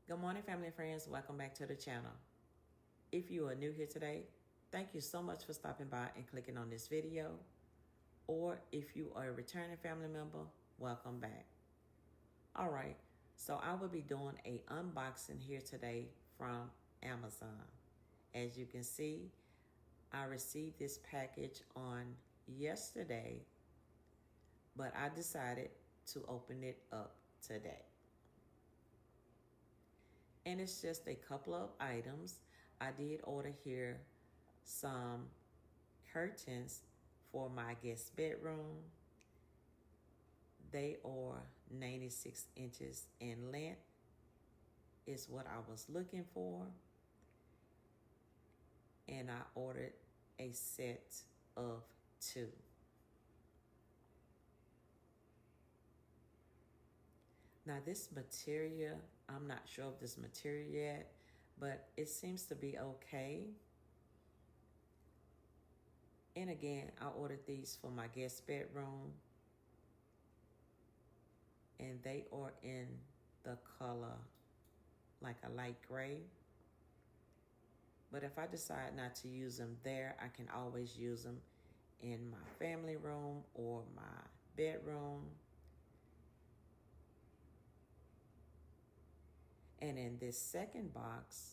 Good morning, family and friends. Welcome back to the channel. If you are new here today, thank you so much for stopping by and clicking on this video. Or if you are a returning family member, welcome back. All right, so I will be doing an unboxing here today from Amazon. As you can see, I received this package on yesterday, but I decided to open it up today. And it's just a couple of items. I did order here some curtains for my guest bedroom. They are 96 inches in length, is what I was looking for. And I ordered a set of 2. Now this material, I'm not sure of this material yet, but it seems to be okay. And again, I ordered these for my guest bedroom. And they are in the color like a light gray. But if I decide not to use them there, I can always use them in my family room or my bedroom. And in this second box,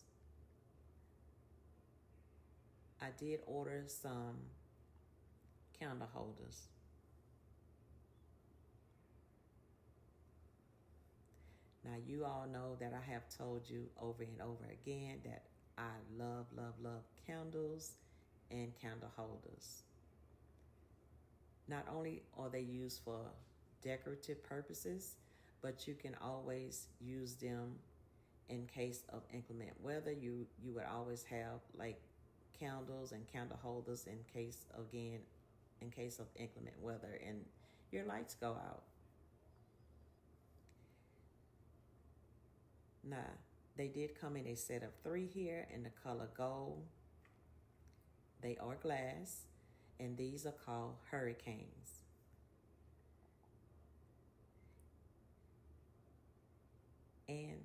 I did order some candle holders. Now, you all know that I have told you over and over again that I love, love, love candles and candle holders. Not only are they used for decorative purposes, but you can always use them in case of inclement weather. You would always have like candles and candle holders in case of inclement weather and your lights go out. Now, they did come in a set of 3 here in the color gold. They are glass, and these are called hurricanes. And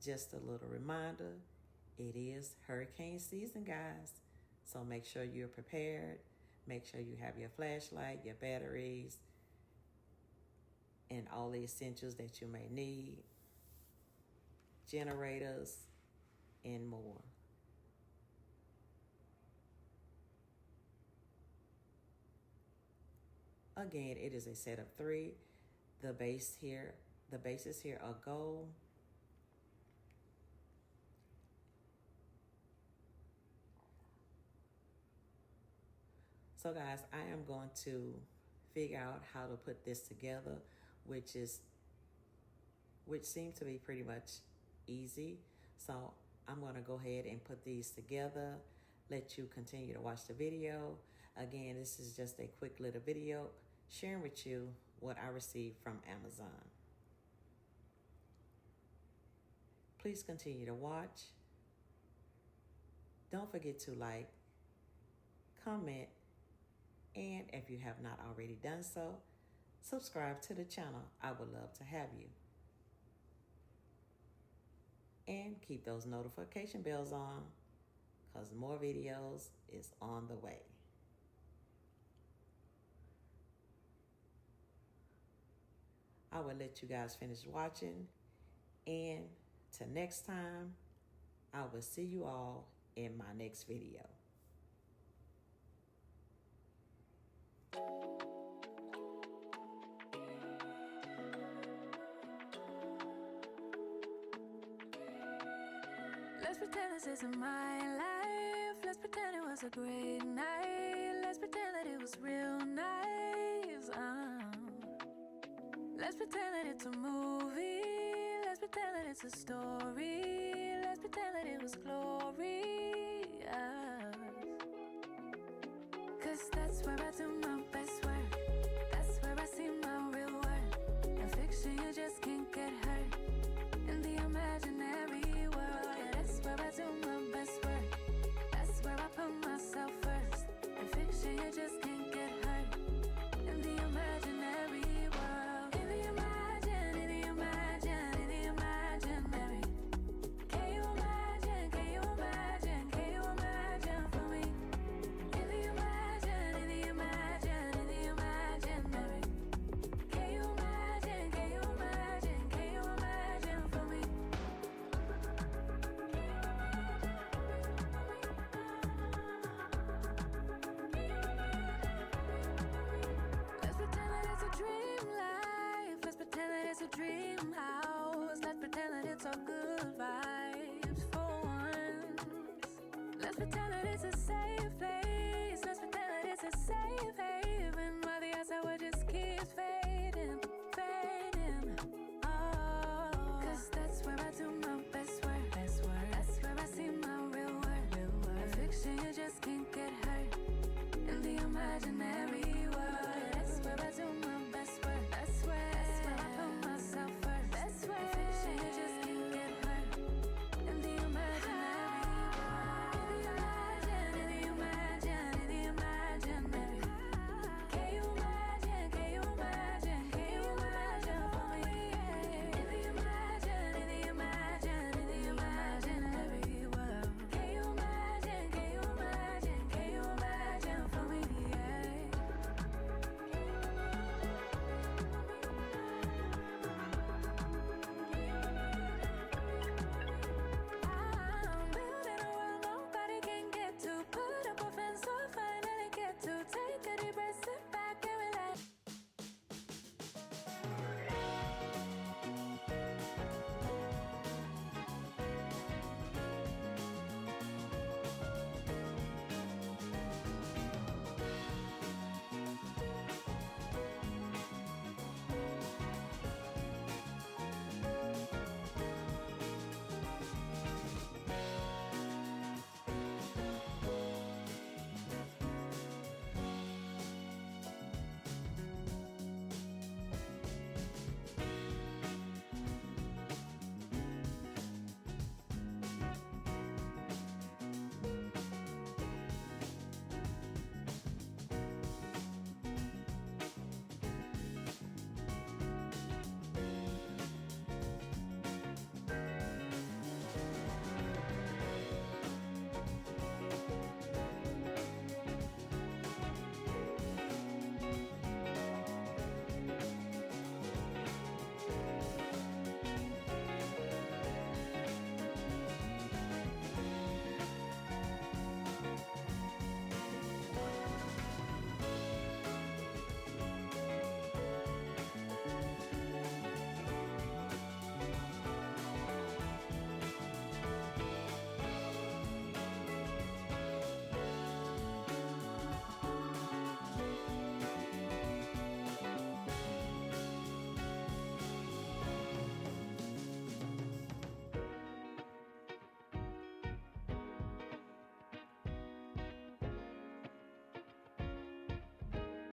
just a little reminder, it is hurricane season, guys. So make sure you're prepared. Make sure you have your flashlight, your batteries, and all the essentials that you may need. Generators, and more. Again, it is a set of 3. The bases here are gold. So guys, I am going to figure out how to put this together, which seems to be pretty much easy. So I'm going to go ahead and put these together, let you continue to watch the video. Again, this is just a quick little video sharing with you what I received from Amazon. Please continue to watch. Don't forget to like, comment, and if you have not already done so, subscribe to the channel. I would love to have you. And keep those notification bells on, because more videos is on the way. I will let you guys finish watching. And till next time, I will see you all in my next video. Let's pretend this isn't my life. Let's pretend it was a great night. Let's pretend that it was real nice. Let's pretend that it's a movie. Let's pretend that it's a story. Let's pretend that it was glorious. 'Cause that's where I do my best work. That's where I see my real worth. In fiction you just can't get hurt. In the imaginary world, yeah, that's where I do my best work. That's where I put myself first. In fiction you just can't get hurt. In the imaginary world, in the imaginary pretend that it's a safe place. Let's pretend that it's a safe place.